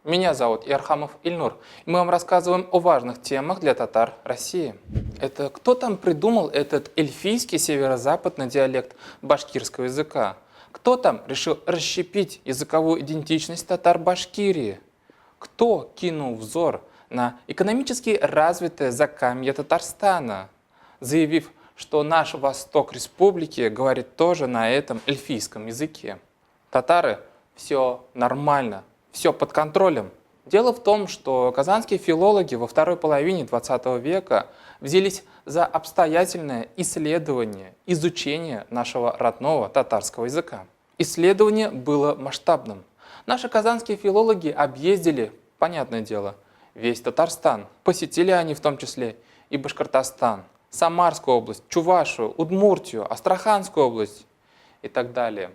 Меня зовут Иархамов Ильнур, и мы вам рассказываем о важных темах для татар России. Это кто там придумал этот эльфийский северо-западный диалект башкирского языка? Кто там решил расщепить языковую идентичность татар Башкирии? Кто кинул взор на экономически развитое закамье Татарстана, заявив, что наш восток республики говорит тоже на этом эльфийском языке? Татары — все нормально, все под контролем. Дело в том, что казанские филологи во второй половине XX века взялись за обстоятельное исследование, изучение нашего родного татарского языка. Исследование было масштабным. Наши казанские филологи объездили, понятное дело, весь Татарстан. Посетили они в том числе и Башкортостан, Самарскую область, Чувашию, Удмуртию, Астраханскую область и так далее.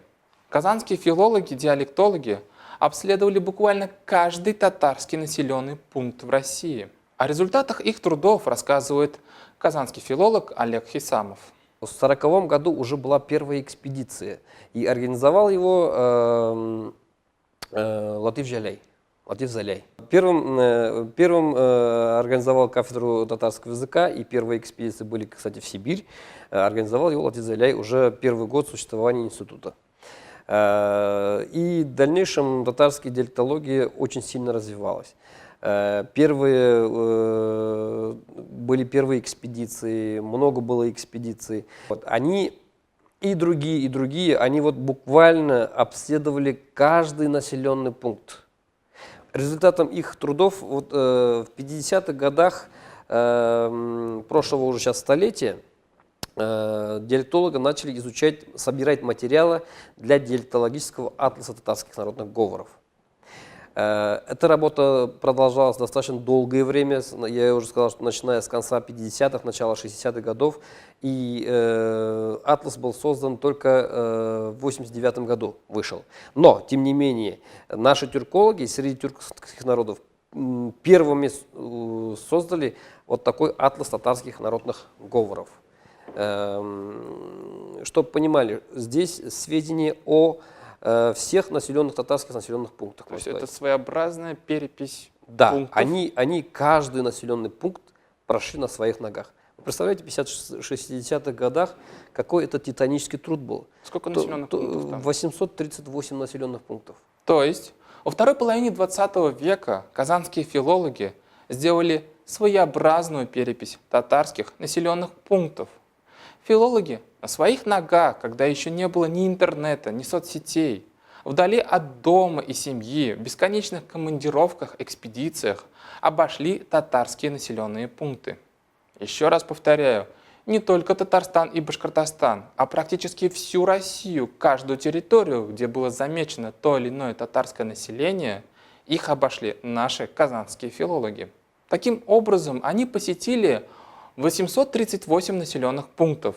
Казанские филологи-диалектологи обследовали буквально каждый татарский населенный пункт в России. О результатах их трудов рассказывает казанский филолог Олег Хисамов. В 1940 году уже была первая экспедиция, и организовал его Латиф Заляй. Первым организовал кафедру татарского языка, и первые экспедиции были, кстати, в Сибирь. Организовал его Латиф Заляй уже первый год существования института. И в дальнейшем татарская диалектология очень сильно развивалась. Были первые экспедиции, много было экспедиций. Они и другие, они вот буквально обследовали каждый населенный пункт. Результатом их трудов вот, в 50-х годах прошлого уже сейчас столетия диалектологи начали изучать, собирать материалы для диалектологического атласа татарских народных говоров. Эта работа продолжалась достаточно долгое время. Я уже сказал, что начиная с конца 50-х, начала 60-х годов. И атлас был создан только в 89 году, вышел. Но, тем не менее, наши тюркологи среди тюркских народов первыми создали вот такой атлас татарских народных говоров. Чтобы понимали, здесь сведения о всех татарских населенных пунктах. То есть это своеобразная перепись пунктов? Да, они каждый населенный пункт прошли на своих ногах. Вы представляете, в 50-60-х годах какой это титанический труд был? Сколько населенных пунктов там? 838 населенных пунктов. То есть во второй половине 20 века казанские филологи сделали своеобразную перепись татарских населенных пунктов. Филологи на своих ногах, когда еще не было ни интернета, ни соцсетей, вдали от дома и семьи, в бесконечных командировках, экспедициях, обошли татарские населенные пункты. Еще раз повторяю, не только Татарстан и Башкортостан, а практически всю Россию, каждую территорию, где было замечено то или иное татарское население, их обошли наши казанские филологи. Таким образом, они посетили 838 населенных пунктов.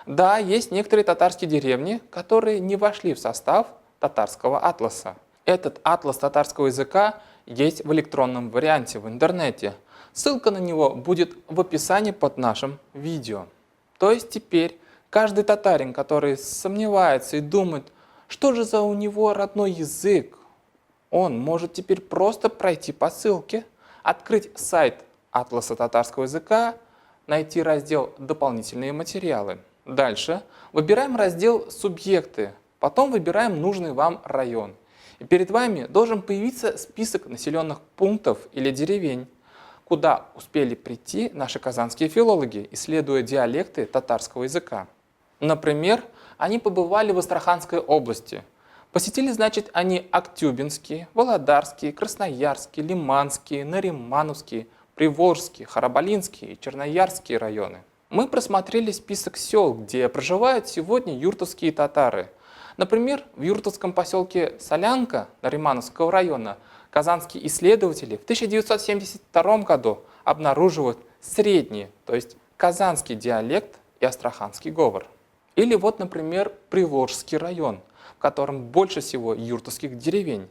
Да, есть некоторые татарские деревни, которые не вошли в состав татарского атласа. Этот атлас татарского языка есть в электронном варианте в интернете. Ссылка на него будет в описании под нашим видео. То есть теперь каждый татарин, который сомневается и думает, что же за у него родной язык, он может теперь просто пройти по ссылке, открыть сайт атласа татарского языка, найти раздел «Дополнительные материалы». Дальше выбираем раздел «Субъекты», потом выбираем нужный вам район. И перед вами должен появиться список населенных пунктов или деревень, куда успели прийти наши казанские филологи, исследуя диалекты татарского языка. Например, они побывали в Астраханской области. Посетили, значит, они Актюбинские, Володарские, Красноярские, Лиманские, Наримановские, Приволжские, Харабалинские и Черноярские районы. Мы просмотрели список сел, где проживают сегодня юртовские татары. Например, в юртовском поселке Солянка Наримановского района казанские исследователи в 1972 году обнаруживают средний, то есть казанский диалект и астраханский говор. Или вот, например, Приволжский район, в котором больше всего юртовских деревень.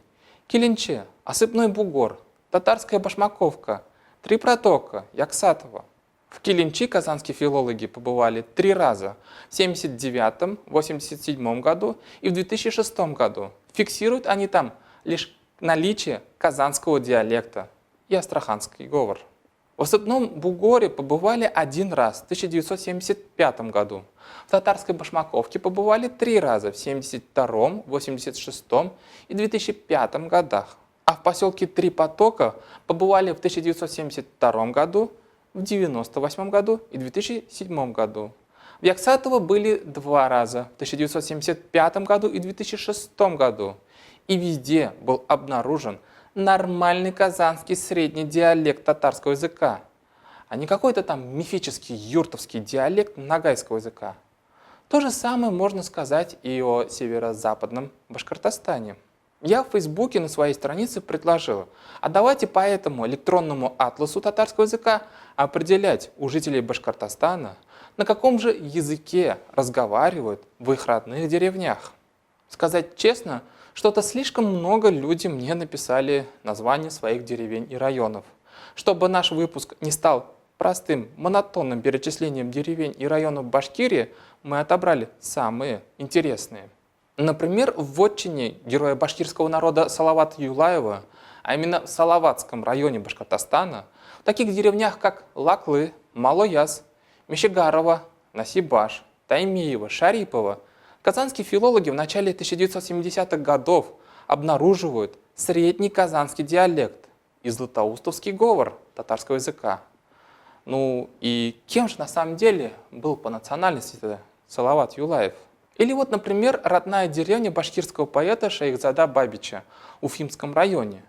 Килинче, Осыпной бугор, Татарская Башмаковка, Три протока, Яксатово. В Килинчи казанские филологи побывали 3 раза – в 1979, 1987 году и в 2006 году. Фиксируют они там лишь наличие казанского диалекта и астраханский говор. В Осыпном Бугоре побывали один раз в 1975 году. В татарской Башмаковке побывали 3 раза в 1972, 1986 и 2005 годах. А в поселке Три Потока побывали в 1972 году, в 1998 году и 2007 году. В Яксатово были 2 раза в 1975 году и 2006 году. И везде был обнаружен нормальный казанский средний диалект татарского языка, а не какой-то там мифический юртовский диалект ногайского языка. То же самое можно сказать и о северо-западном Башкортостане. Я в Фейсбуке на своей странице предложил, а давайте по этому электронному атласу татарского языка определять у жителей Башкортостана, на каком же языке разговаривают в их родных деревнях. Сказать честно, что-то слишком много люди мне написали названия своих деревень и районов. Чтобы наш выпуск не стал простым, монотонным перечислением деревень и районов Башкирии, мы отобрали самые интересные. Например, в вотчине героя башкирского народа Салавата Юлаева, а именно в Салаватском районе Башкортостана, в таких деревнях, как Лаклы, Малояз, Мещегарово, Насибаш, Таймеево, Шарипово, казанские филологи в начале 1970-х годов обнаруживают средний казанский диалект и златоустовский говор татарского языка. Ну и кем же на самом деле был по национальности Салават Юлаев? Или вот, например, родная деревня башкирского поэта Шейхзада Бабича в Уфимском районе,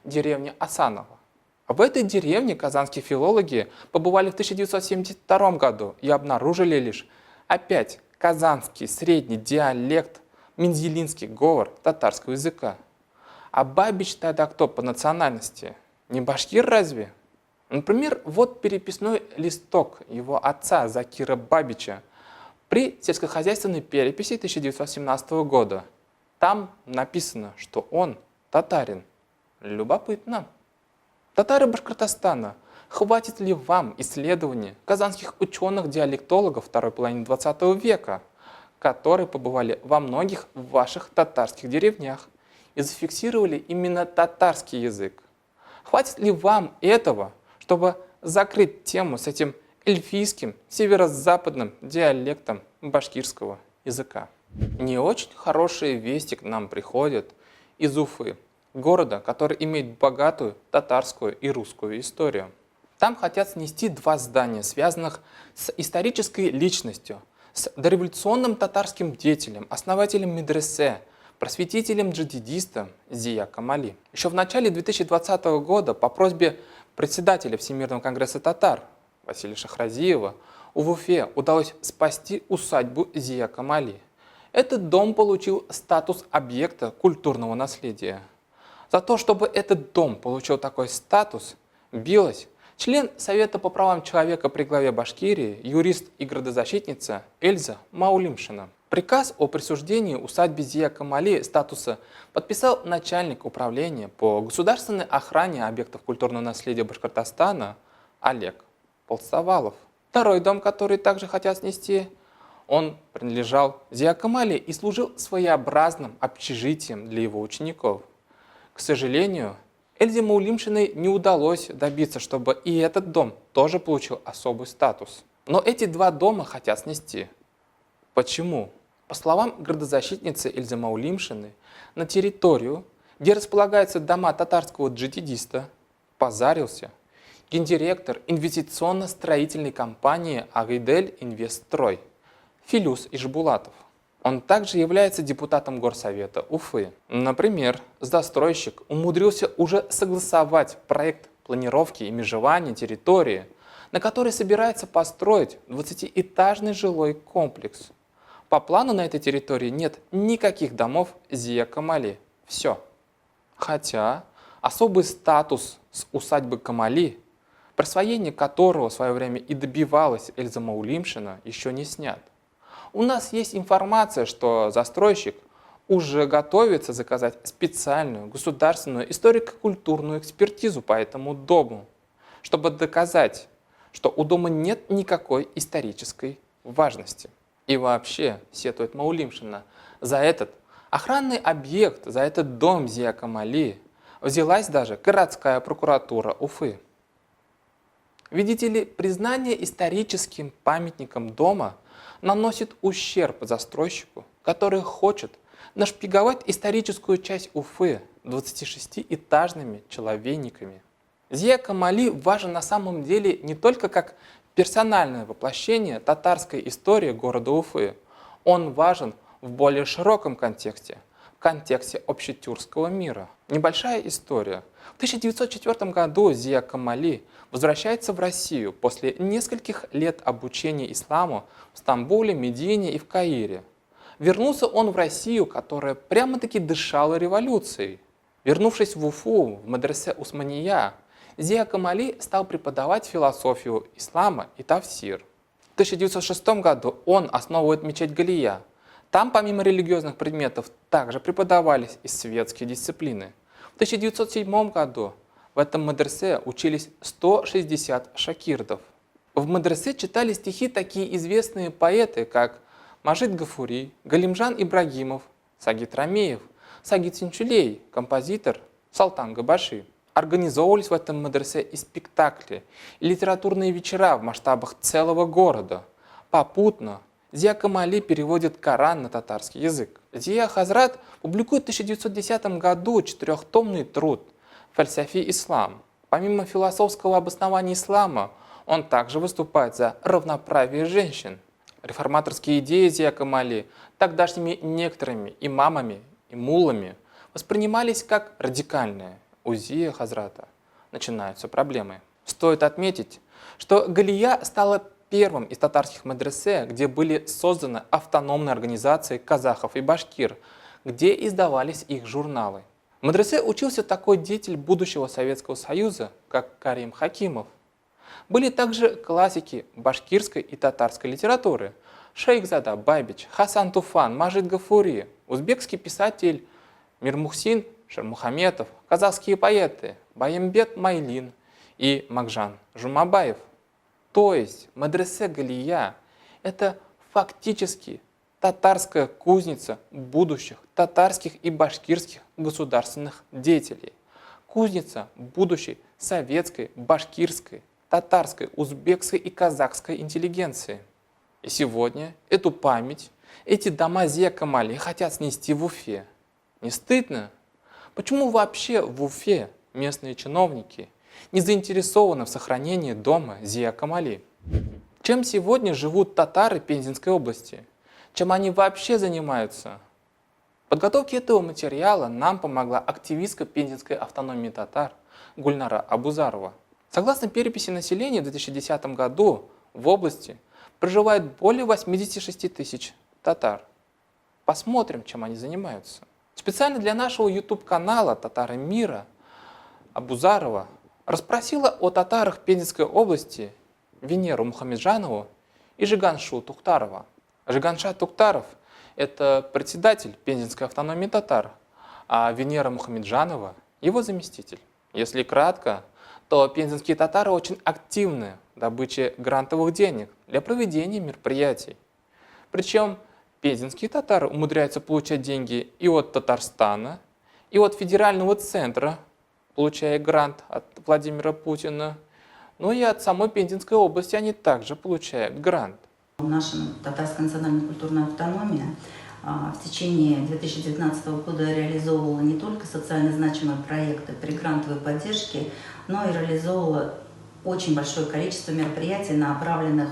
деревня Асаново. В этой деревне казанские филологи побывали в 1972 году и обнаружили лишь опять казанский средний диалект, мензелинский говор татарского языка. А Бабич тогда кто по национальности? Не башкир разве? Например, вот переписной листок его отца Закира Бабича при сельскохозяйственной переписи 1917 года. Там написано, что он татарин. Любопытно. Татары Башкортостана, хватит ли вам исследований казанских ученых-диалектологов второй половины 20 века, которые побывали во многих ваших татарских деревнях и зафиксировали именно татарский язык? Хватит ли вам этого, чтобы закрыть тему с этим эльфийским северо-западным диалектом башкирского языка? Не очень хорошие вести к нам приходят из Уфы, города, который имеет богатую татарскую и русскую историю. Там хотят снести 2 здания, связанных с исторической личностью, с дореволюционным татарским деятелем, основателем медресе, просветителем-джадидистом Зия Камали. Еще в начале 2020 года по просьбе председателя Всемирного конгресса татар Василия Шахразиева в Уфе удалось спасти усадьбу Зия Камали. Этот дом получил статус объекта культурного наследия. За то, чтобы этот дом получил такой статус, билась член Совета по правам человека при главе Башкирии, юрист и градозащитница Эльза Маулимшина. Приказ о присуждении усадьбе Зия Камали статуса подписал начальник управления по государственной охране объектов культурного наследия Башкортостана Олег Полсавалов. Второй дом, который также хотят снести, он принадлежал Зия Камали и служил своеобразным общежитием для его учеников. К сожалению, Эльзе Маулимшиной не удалось добиться, чтобы и этот дом тоже получил особый статус. Но эти 2 дома хотят снести. Почему? По словам градозащитницы Эльзы Маулимшиной, на территорию, где располагаются дома татарского джихадиста, позарился гендиректор инвестиционно-строительной компании «Агидель Инвестстрой» Филюс Ишбулатов. Он также является депутатом Горсовета Уфы. Например, застройщик умудрился уже согласовать проект планировки и межевания территории, на которой собирается построить 20-этажный жилой комплекс. По плану на этой территории нет никаких домов Зия Камали. Все. Хотя особый статус с усадьбы Камали, присвоение которого в свое время и добивалась Эльза Маулимшина, еще не снят. У нас есть информация, что застройщик уже готовится заказать специальную государственную историко-культурную экспертизу по этому дому, чтобы доказать, что у дома нет никакой исторической важности. И вообще, сетует Маулимшина, за этот охранный объект, за этот дом Зия Камали взялась даже городская прокуратура Уфы. Видите ли, признание историческим памятником дома наносит ущерб застройщику, который хочет нашпиговать историческую часть Уфы 26-этажными человейниками. Зия Камали важен на самом деле не только как персональное воплощение татарской истории города Уфы. Он важен в более широком контексте, в контексте общетюркского мира. Небольшая история. В 1904 году Зия Камали возвращается в Россию после нескольких лет обучения исламу в Стамбуле, Медине и в Каире. Вернулся он в Россию, которая прямо-таки дышала революцией. Вернувшись в Уфу, в медресе Усмания, Зия Камали стал преподавать философию ислама и тафсир. В 1906 году он основывает мечеть Галия. Там, помимо религиозных предметов, также преподавались и светские дисциплины. В 1907 году в этом медресе учились 160 шакирдов. В медресе читали стихи такие известные поэты, как Мажид Гафури, Галимжан Ибрагимов, Сагит Рамеев, Сагит Синчулей, композитор Салтан Габаши. Организовывались в этом медресе и спектакли, и литературные вечера в масштабах целого города. Попутно Зия Камали переводит Коран на татарский язык. Зия Хазрат публикует в 1910 году 4-томный труд «Фальсафи Ислам». Помимо философского обоснования ислама, он также выступает за равноправие женщин. Реформаторские идеи Зия Камали тогдашними некоторыми имамами и муллами воспринимались как радикальные. У Зия Хазрата начинаются проблемы. Стоит отметить, что Галия стала первым из татарских медресе, где были созданы автономные организации казахов и башкир, где издавались их журналы. В медресе учился такой деятель будущего Советского Союза, как Карим Хакимов. Были также классики башкирской и татарской литературы: Шейхзада Байбич, Хасан Туфан, Мажид Гафури, узбекский писатель Мирмухсин Шермухаметов, казахские поэты Байембет Майлин и Макжан Жумабаев. То есть медресе Галия – это фактически татарская кузница будущих татарских и башкирских государственных деятелей. Кузница будущей советской, башкирской, татарской, узбекской и казахской интеллигенции. И сегодня эту память, эти дома Зия Камали хотят снести в Уфе. Не стыдно? Почему вообще в Уфе местные чиновники не заинтересованы в сохранении дома Зия Камали? Чем сегодня живут татары Пензенской области? Чем они вообще занимаются? В подготовке этого материала нам помогла активистка Пензенской автономии татар Гульнара Абузарова. Согласно переписи населения в 2010 году в области проживает более 86 тысяч татар. Посмотрим, чем они занимаются. Специально для нашего YouTube-канала «Татары мира» Абузарова расспросила о татарах Пензенской области Венеру Мухамеджанову и Жиганшу Тухтарова. Жиганша Тухтаров – это председатель Пензенской автономии татар, а Венера Мухамеджанова – его заместитель. Если кратко, то пензенские татары очень активны в добыче грантовых денег для проведения мероприятий. Причем пензенские татары умудряются получать деньги и от Татарстана, и от федерального центра, получая грант от Владимира Путина, но и от самой Пензенской области они также получают грант. Наша татарская национальная культурная автономия в течение 2019 года реализовывала не только социально значимые проекты при грантовой поддержке, но и реализовывала очень большое количество мероприятий, направленных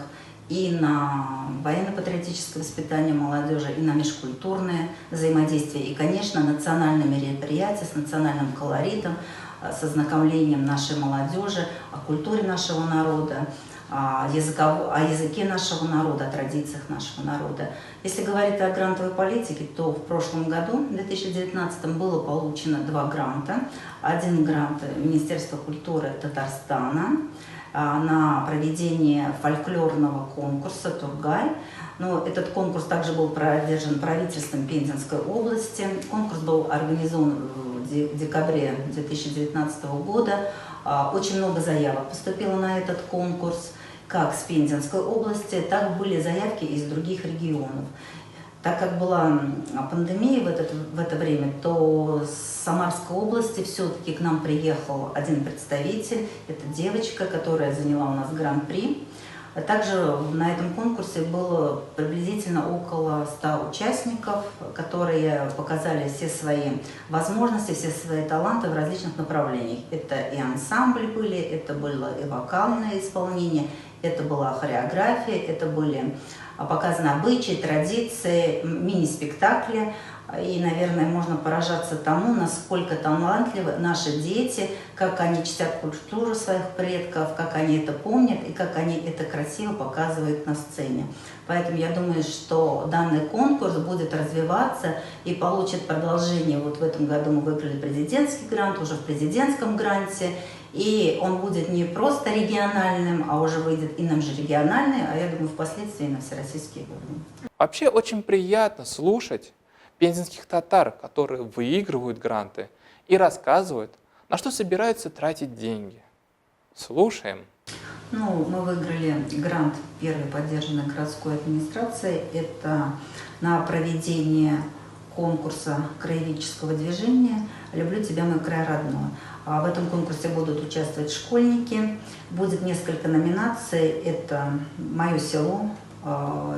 и на военно-патриотическое воспитание молодежи, и на межкультурное взаимодействие, и, конечно, национальные мероприятия с национальным колоритом, с ознакомлением нашей молодежи о культуре нашего народа, о языке нашего народа, о традициях нашего народа. Если говорить о грантовой политике, то в прошлом году, в 2019, было получено 2 гранта. Один грант Министерства культуры Татарстана на проведение фольклорного конкурса «Тургай». Но этот конкурс также был поддержан правительством Пензенской области. Конкурс был организован в декабре 2019 года. Очень много заявок поступило на этот конкурс, как с Пензенской области, так были заявки из других регионов. Так как была пандемия в это время, то с Самарской области все-таки к нам приехал один представитель. Это девочка, которая заняла у нас гран-при. Также на этом конкурсе было приблизительно около 100 участников, которые показали все свои возможности, все свои таланты в различных направлениях. Это и ансамбль были, это было и вокальное исполнение, это была хореография, это были показаны обычаи, традиции, мини-спектакли. И, наверное, можно поражаться тому, насколько талантливы наши дети, как они чтят культуру своих предков, как они это помнят и как они это красиво показывают на сцене. Поэтому я думаю, что данный конкурс будет развиваться и получит продолжение. Вот в этом году мы выиграли президентский грант, уже в президентском гранте. И он будет не просто региональным, а уже выйдет и на межрегиональный, а я думаю, впоследствии на всероссийские уровни. Вообще очень приятно слушать пензенских татар, которые выигрывают гранты и рассказывают, на что собираются тратить деньги. Слушаем. Ну, мы выиграли грант первой поддержанной городской администрации. Это на проведение конкурса краеведческого движения «Люблю тебя, мой край родной». В этом конкурсе будут участвовать школьники. Будет несколько номинаций. Это «Мое село»,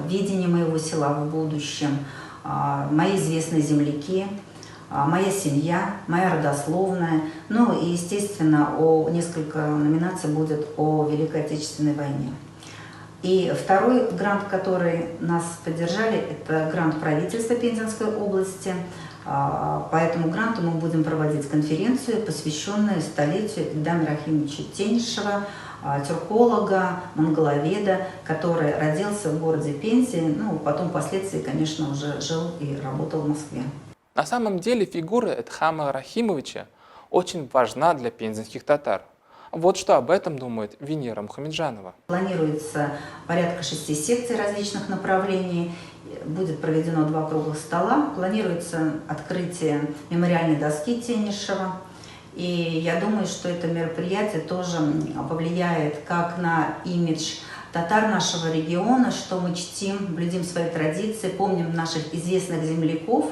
«Видение моего села в будущем», «Мои известные земляки», «Моя семья», «Моя родословная». Ну и, естественно, несколько номинаций будет о Великой Отечественной войне. И второй грант, который нас поддержали, это грант правительства Пензенской области. По этому гранту мы будем проводить конференцию, посвященную столетию Эльдама Рахимовича Тенишева, тюрколога, монголоведа, который родился в городе Пензе, ну, потом впоследствии, конечно, уже жил и работал в Москве. На самом деле фигура Эдхама Рахимовича очень важна для пензенских татар. Вот что об этом думает Венера Мухамеджанова. Планируется порядка 6 секций различных направлений. Будет проведено 2 круглых стола. Планируется открытие мемориальной доски Тенишева. И я думаю, что это мероприятие тоже повлияет как на имидж татар нашего региона, что мы чтим, блюдем свои традиции, помним наших известных земляков.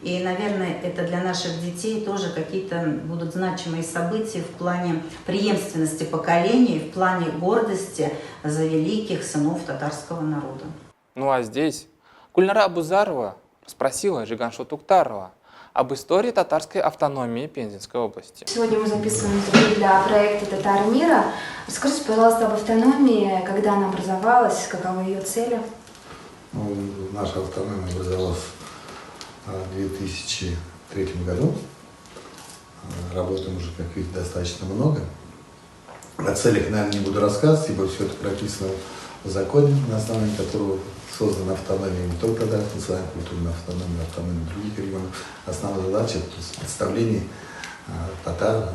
И, наверное, это для наших детей тоже какие-то будут значимые события в плане преемственности поколений, в плане гордости за великих сынов татарского народа. Ну а здесь Гульнара Абузарова спросила Жиганшу Туктарова об истории татарской автономии Пензенской области. Сегодня мы записываем интервью для проекта «Татар мира». Расскажите, пожалуйста, об автономии, когда она образовалась, каковы ее цели? Наша автономия образовалась в 2003 году. Работаем уже, как видите, достаточно много. О целях, наверное, не буду рассказывать, ибо все это прописано в законе, на основании которого создана автономия не только татарская национальная культурная автономия, автономия других регионов. Основная задача – это представление татар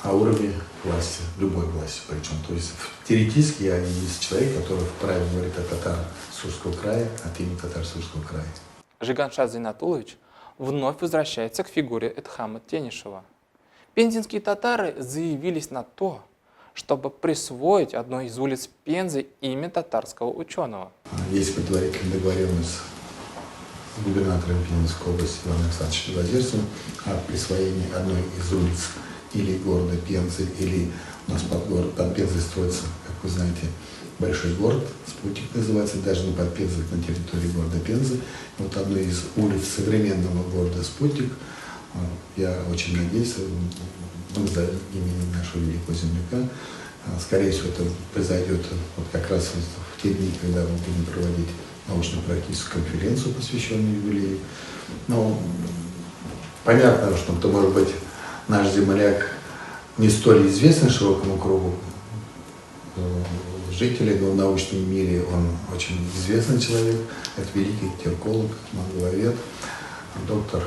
о уровне власти, любой власти причем. То есть теоретически я есть человек, который вправе говорить о татар Сурского края, от имени татар Сурского края. Жиганша Зайнатулович вновь возвращается к фигуре Эдхама Тенишева. Пензенские татары заявились на то, чтобы присвоить одной из улиц Пензы имя татарского ученого. Есть предварительная договоренность с губернатором Пензенской области Иваном Александровичем Белозерцевым о присвоении одной из улиц или города Пензы, или у нас под Пензой строится, как вы знаете, большой город, Спутник называется, даже не под Пензой, на территории города Пензы. Вот одной из улиц современного города Спутник, я очень надеюсь, мы назовем именем нашего великого земляка. Скорее всего, это произойдет вот как раз в те дни, когда мы будем проводить научно-практическую конференцию, посвященную юбилею. Но понятно, что это может быть наш земляк не столь известен широкому кругу жителей, но в научном мире он очень известный человек. Это великий тюрколог, монголовед, доктор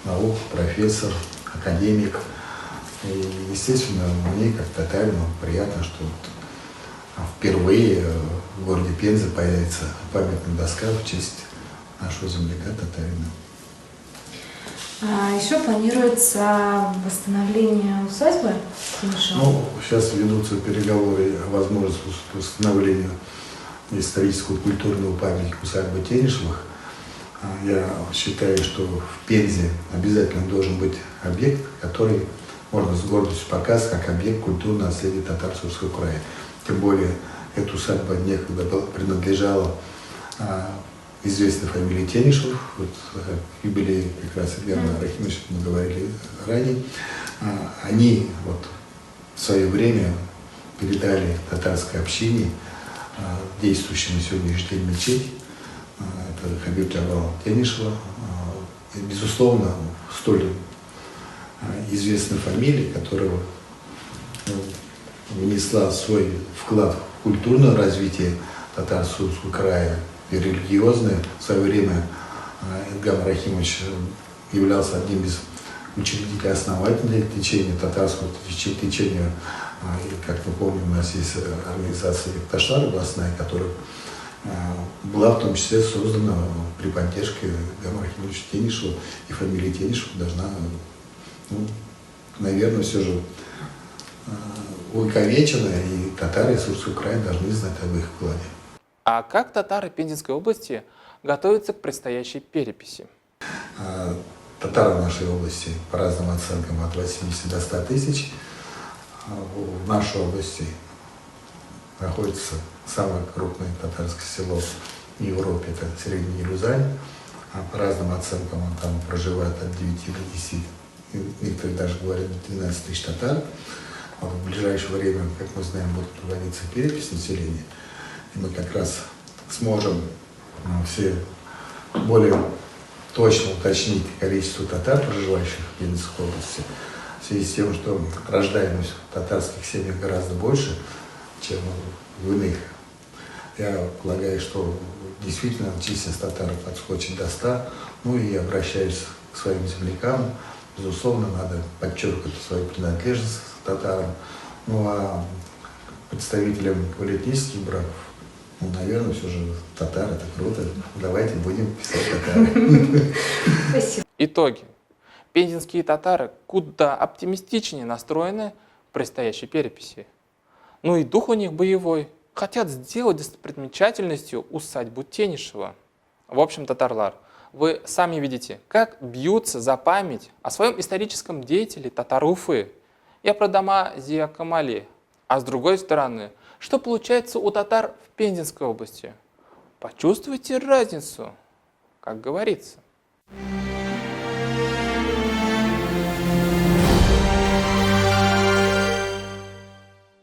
наук, профессор, академик. И, естественно, мне, как татарину, приятно, что впервые в городе Пенза появится памятная доска в честь нашего земляка татарина. Еще планируется восстановление усадьбы Тенишева. Ну, сейчас ведутся переговоры о возможности восстановления историческую культурную память усадьбы Тенишевых. Я считаю, что в Пензе обязательно должен быть объект, который можно с гордостью показать как объект культурного наследия Татарско-Сурского края. Тем более, эта усадьба некогда принадлежала известной фамилии Тенишев. Вот юбилей как раз Эдгара Рахимовича, мы говорили ранее. Они вот в свое время передали татарской общине, действующей на сегодняшний день мечеть, это Хабиб Джабал Тенишева, безусловно, столь известной фамилии, которая внесла свой вклад в культурное развитие Татарско-Сурского края и религиозное. В свое время Эдгар Рахимович являлся одним из учредителей, основателей течения, татарского течения. И, как мы помним, у нас есть организация Таштар областная, которая была в том числе создана при поддержке Эдгара Рахимовича Тенишева, и фамилия Тенишев должна, наверное, все же увековечена, и татары Сурского края должны знать об их вкладе. А как татары Пензенской области готовятся к предстоящей переписи? Татары в нашей области по разным оценкам от 80 до 100 тысяч. В нашей области находится самое крупное татарское село в Европе, это Средний Иерусалим. По разным оценкам там проживает от 9 до 10, некоторые даже говорят 12 тысяч татар. В ближайшее время, как мы знаем, будет проводиться перепись населения. И мы как раз сможем все более точно уточнить количество татар, проживающих в Пензенской области, в связи с тем, что рождаемость в татарских семьях гораздо больше, чем в иных. Я полагаю, что действительно численность татар подскочит до 100. Ну и обращаюсь к своим землякам. Безусловно, надо подчеркивать свою принадлежность к татарам. Ну а представителям политических браков, наверное, все же татары, это круто. Давайте будем писать татары. Спасибо. Итоги. Пензенские татары куда оптимистичнее настроены в предстоящей переписи. Ну и дух у них боевой. Хотят сделать достопримечательностью усадьбу Тенишева. В общем, татарлар, вы сами видите, как бьются за память о своем историческом деятеле татар Уфы. Я про дома Зия Камали. А с другой стороны, что получается у татар в Пензенской области? Почувствуйте разницу, как говорится.